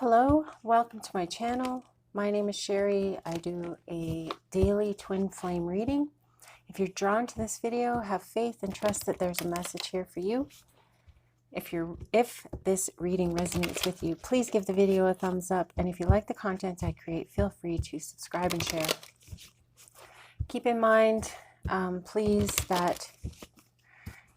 Hello, welcome to my channel. My name is Sherry. I do a daily twin flame reading. If you're drawn to this video, have faith and trust that there's a message here for you. If this reading resonates with you, please give the video a thumbs up. And if you like the content I create, feel free to subscribe and share. Keep in mind, please, that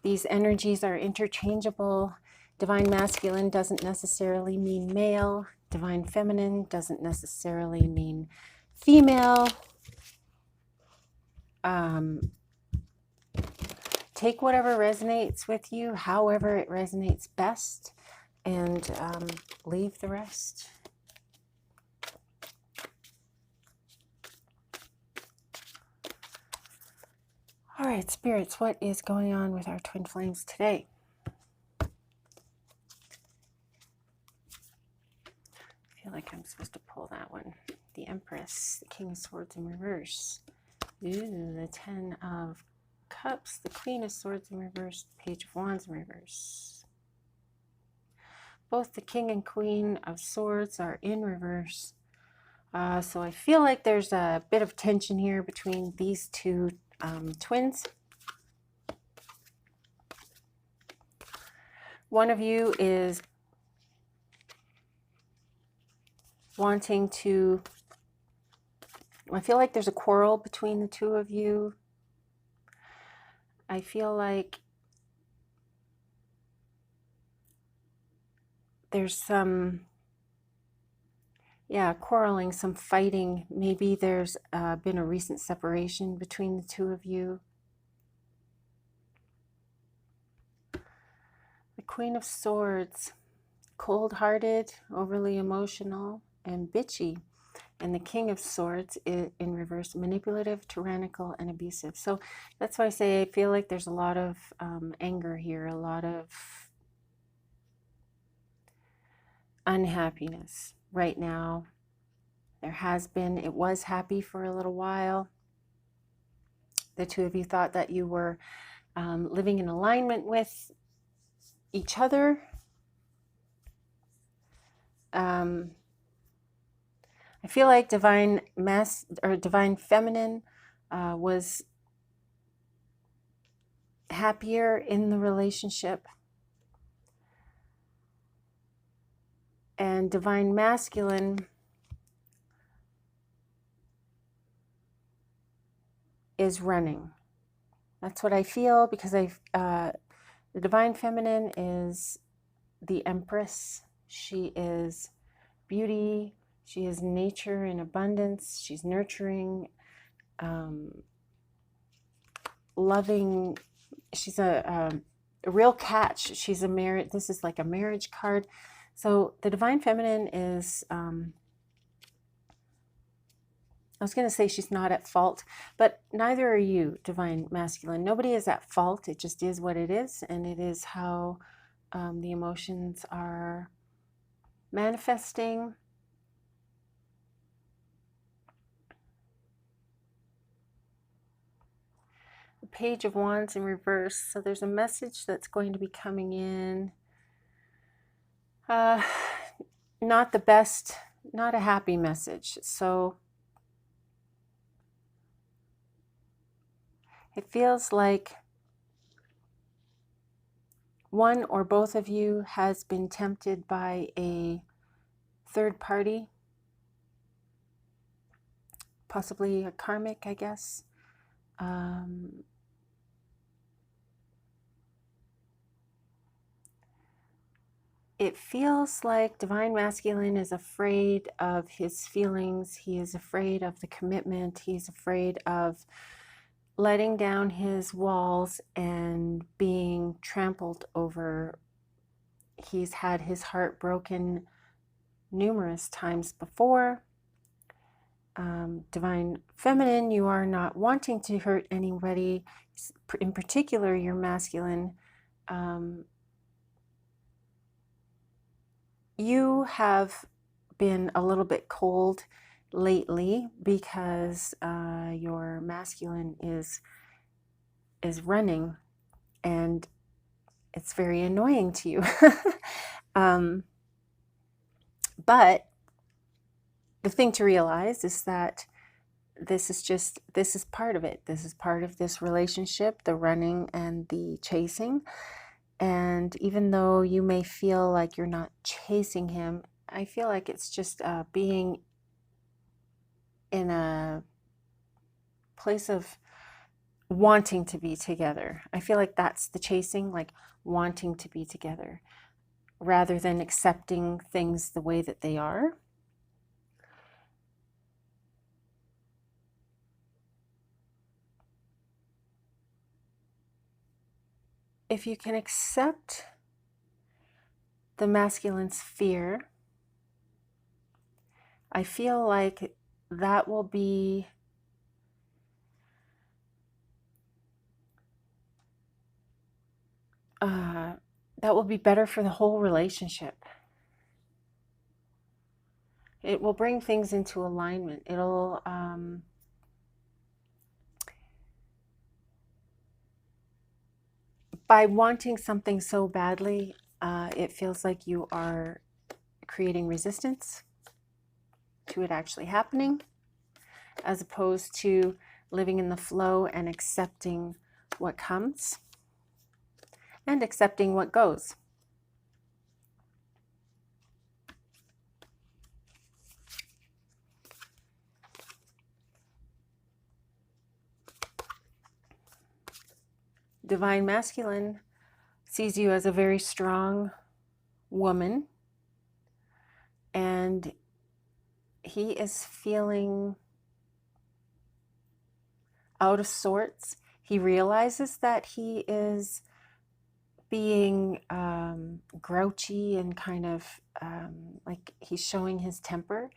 these energies are interchangeable. Divine masculine doesn't necessarily mean male. Divine feminine doesn't necessarily mean female. Take whatever resonates with you, however it resonates best, and leave the rest. All right, spirits, what is going on with our twin flames today? I feel like I'm supposed to pull that one. The Empress, the King of Swords in reverse. Ooh, the Ten of Cups, the Queen of Swords in reverse, the Page of Wands in reverse. Both the King and Queen of Swords are in reverse. So I feel like there's a bit of tension here between these two twins. One of you is wanting to, I feel like there's a quarrel between the two of you. I feel like there's some, quarreling, some fighting. Maybe there's been a recent separation between the two of you. The Queen of Swords, cold-hearted, overly emotional, and bitchy. And the King of Swords in reverse, manipulative, tyrannical, and abusive. So that's why I say I feel like there's a lot of anger here, a lot of unhappiness right now. There has been, it was happy for a little while. The two of you thought that you were living in alignment with each other. I feel like divine feminine was happier in the relationship, and divine masculine is running. That's what I feel, because the divine feminine is the Empress. She is beauty. She is nature in abundance. She's nurturing, loving. She's a real catch. She's a marriage. This is like a marriage card. So the divine feminine is, I was going to say she's not at fault, but neither are you, divine masculine. Nobody is at fault. It just is what it is, and it is how the emotions are manifesting. The Page of Wands in reverse. So there's a message that's going to be coming in. Not the best, not a happy message. So it feels like one or both of you has been tempted by a third party, possibly a karmic, I guess. It feels like divine masculine is afraid of his feelings. He is afraid of the commitment. He's afraid of letting down his walls and being trampled over. He's had his heart broken numerous times before. Divine feminine, you are not wanting to hurt anybody. In particular, you're masculine. You have been a little bit cold lately because your masculine is running, and it's very annoying to you. But the thing to realize is that this is part of it. This is part of this relationship, the running and the chasing. And even though you may feel like you're not chasing him, I feel like it's just being in a place of wanting to be together. I feel like that's the chasing, like wanting to be together, rather than accepting things the way that they are. If you can accept the masculine's fear, I feel like that will be better for the whole relationship. It will bring things into alignment. It'll by wanting something so badly, it feels like you are creating resistance to it actually happening, as opposed to living in the flow and accepting what comes and accepting what goes. Divine Masculine sees you as a very strong woman, and he is feeling out of sorts. He realizes that he is being grouchy and kind of like he's showing his temper.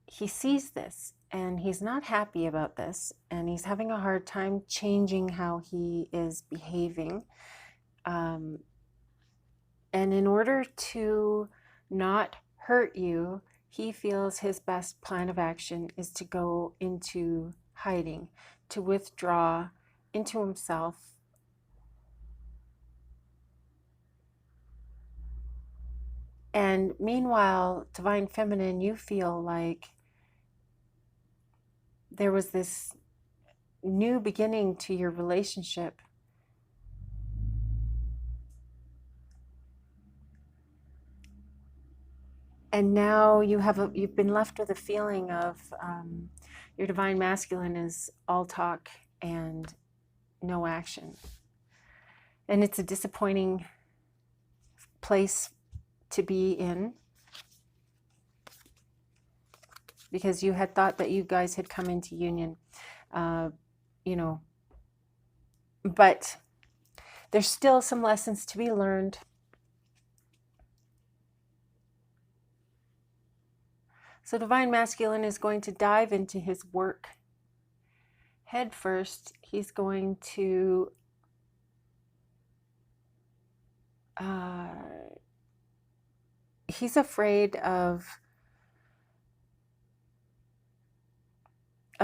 He sees this and he's not happy about this, and he's having a hard time changing how he is behaving. And in order to not hurt you, he feels his best plan of action is to go into hiding, to withdraw into himself. And meanwhile, Divine Feminine, you feel like there was this new beginning to your relationship. And now you've been left with a feeling of your Divine Masculine is all talk and no action. And it's a disappointing place to be in, because you had thought that you guys had come into union, but there's still some lessons to be learned. So Divine Masculine is going to dive into his work head first. He's going to he's afraid of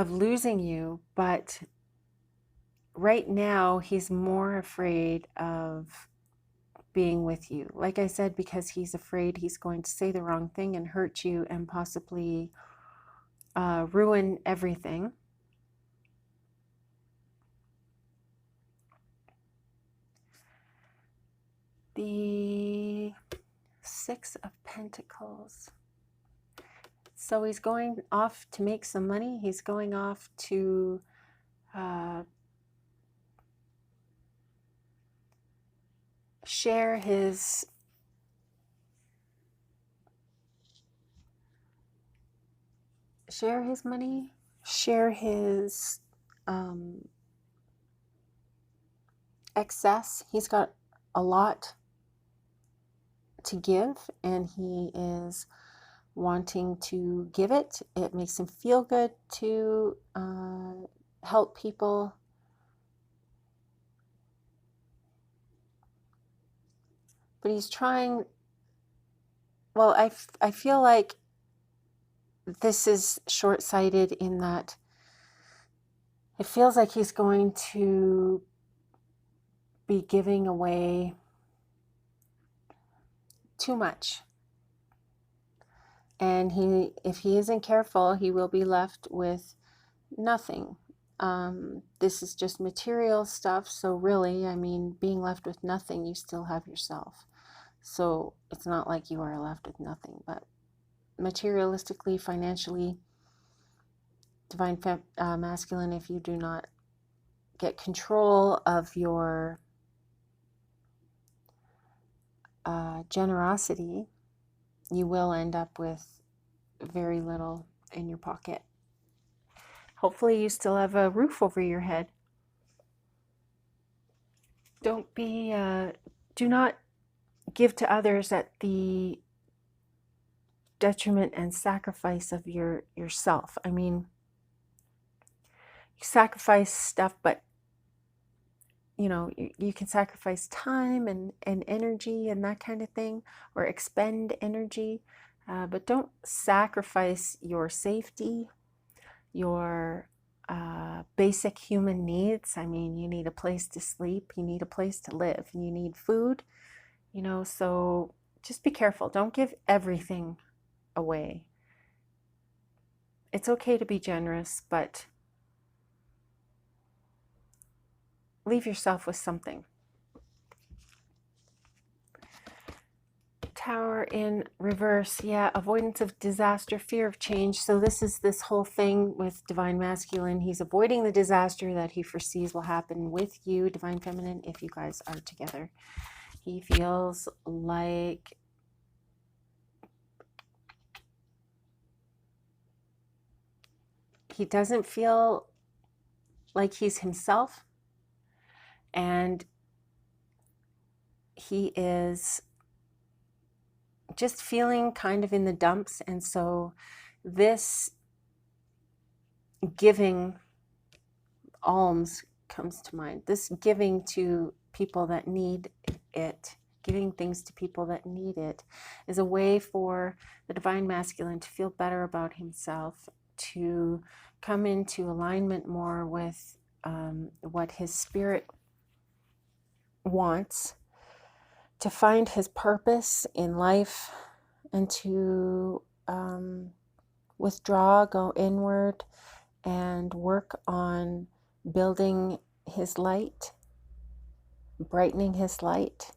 losing you, but right now he's more afraid of being with you. Like I said, because he's afraid he's going to say the wrong thing and hurt you and possibly ruin everything. The Six of Pentacles. So he's going off to make some money. He's going off to share his money, share his excess. He's got a lot to give, and he is wanting to give it. It makes him feel good to help people. But he's trying, well, I feel like this is short-sighted in that it feels like he's going to be giving away too much. And if he isn't careful, he will be left with nothing. This is just material stuff, so really, I mean, being left with nothing, you still have yourself. So it's not like you are left with nothing, but materialistically, financially, divine masculine, if you do not get control of your generosity, you will end up with very little in your pocket. Hopefully you still have a roof over your head. Do not give to others at the detriment and sacrifice of yourself. I mean, you sacrifice stuff, but you can sacrifice time and energy and that kind of thing, or expend energy, but don't sacrifice your safety, your basic human needs. I mean, you need a place to sleep, you need a place to live, you need food, so just be careful. Don't give everything away. It's okay to be generous, but leave yourself with something. Tower in reverse, yeah, avoidance of disaster, fear of change. So this whole thing with divine masculine. He's avoiding the disaster that he foresees will happen with you, divine feminine, if you guys are together. He feels like he doesn't feel like he's himself, and he is just feeling kind of in the dumps. And so this giving alms comes to mind. This giving to people that need it, giving things to people that need it, is a way for the divine masculine to feel better about himself, to come into alignment more with what his spirit wants, to find his purpose in life, and to withdraw, go inward, and work on building his light, brightening his light.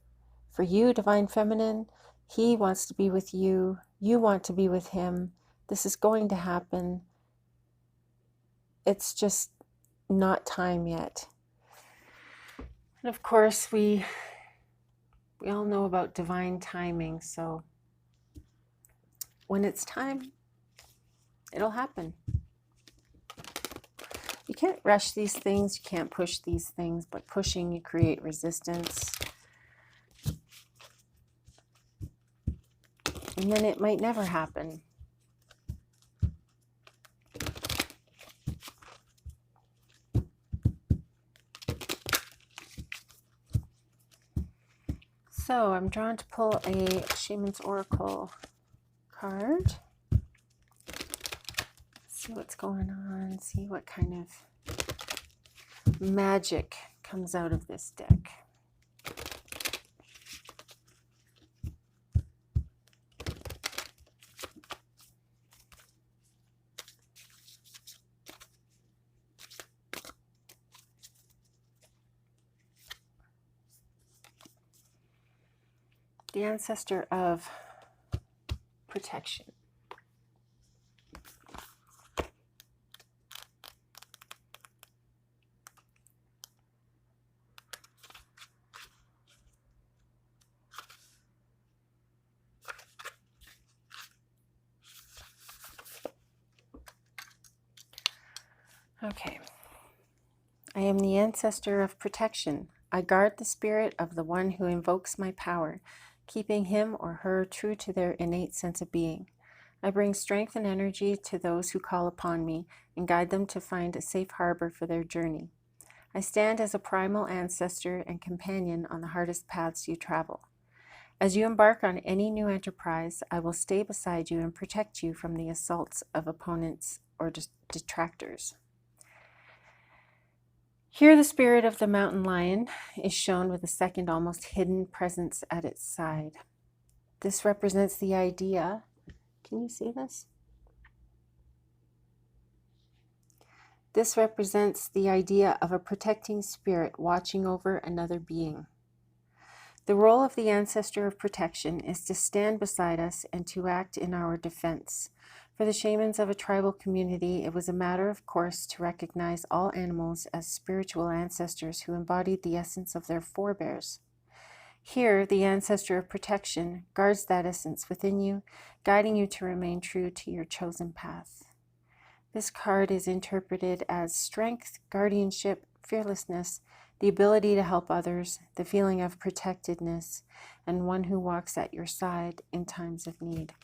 For you, divine feminine, he wants to be with you. You want to be with him. This is going to happen. It's just not time yet. And of course, we all know about divine timing. So when it's time, it'll happen. You can't rush these things. You can't push these things. But pushing, you create resistance. And then it might never happen. So I'm drawn to pull a Shaman's Oracle card. See what's going on. See what kind of magic comes out of this deck. The ancestor of protection. Okay. I am the ancestor of protection. I guard the spirit of the one who invokes my power, keeping him or her true to their innate sense of being. I bring strength and energy to those who call upon me and guide them to find a safe harbor for their journey. I stand as a primal ancestor and companion on the hardest paths you travel. As you embark on any new enterprise, I will stay beside you and protect you from the assaults of opponents or detractors. Here the spirit of the mountain lion is shown with a second almost hidden presence at its side. This represents the idea, Can you see this? This represents the idea of a protecting spirit watching over another being. The role of the ancestor of protection is to stand beside us and to act in our defense. For the shamans of a tribal community, it was a matter of course to recognize all animals as spiritual ancestors who embodied the essence of their forebears. Here, the ancestor of protection guards that essence within you, guiding you to remain true to your chosen path. This card is interpreted as strength, guardianship, fearlessness, the ability to help others, the feeling of protectedness, and one who walks at your side in times of need.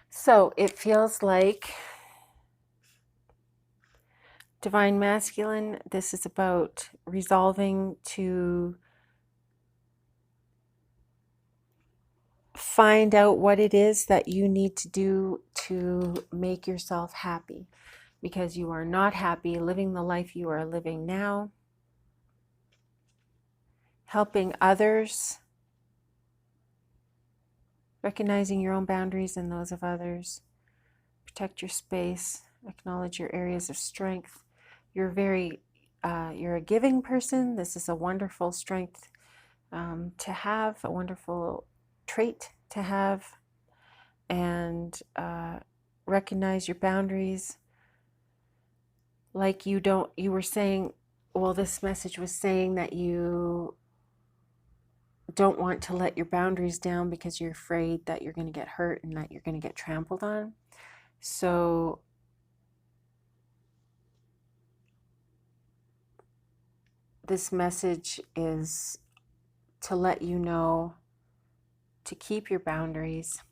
So it feels like Divine Masculine, this is about resolving to find out what it is that you need to do to make yourself happy, because you are not happy living the life you are living now. Helping others, recognizing your own boundaries and those of others, protect your space, acknowledge your areas of strength. You're a giving person. This is a wonderful strength to have, a wonderful trait to have, and recognize your boundaries. Like you were saying, well, this message was saying that you don't want to let your boundaries down because you're afraid that you're going to get hurt and that you're going to get trampled on. So this message is to let you know to keep your boundaries.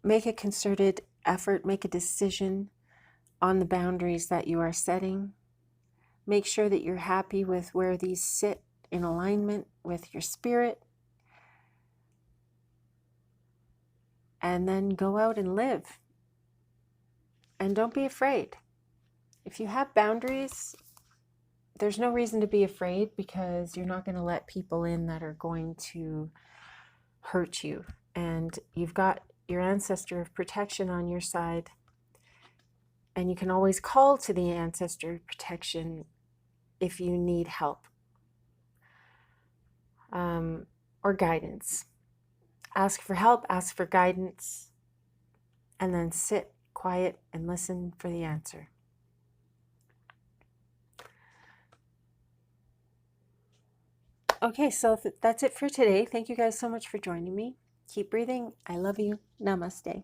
Make a concerted effort, make a decision on the boundaries that you are setting. Make sure that you're happy with where these sit in alignment with your spirit. And then go out and live. And don't be afraid. If you have boundaries, there's no reason to be afraid, because you're not going to let people in that are going to hurt you. And you've got your ancestor of protection on your side. And you can always call to the ancestor of protection if you need help or guidance. Ask for help, ask for guidance, and then sit quiet and listen for the answer. Okay, so that's it for today. Thank you guys so much for joining me. Keep breathing. I love you. Namaste.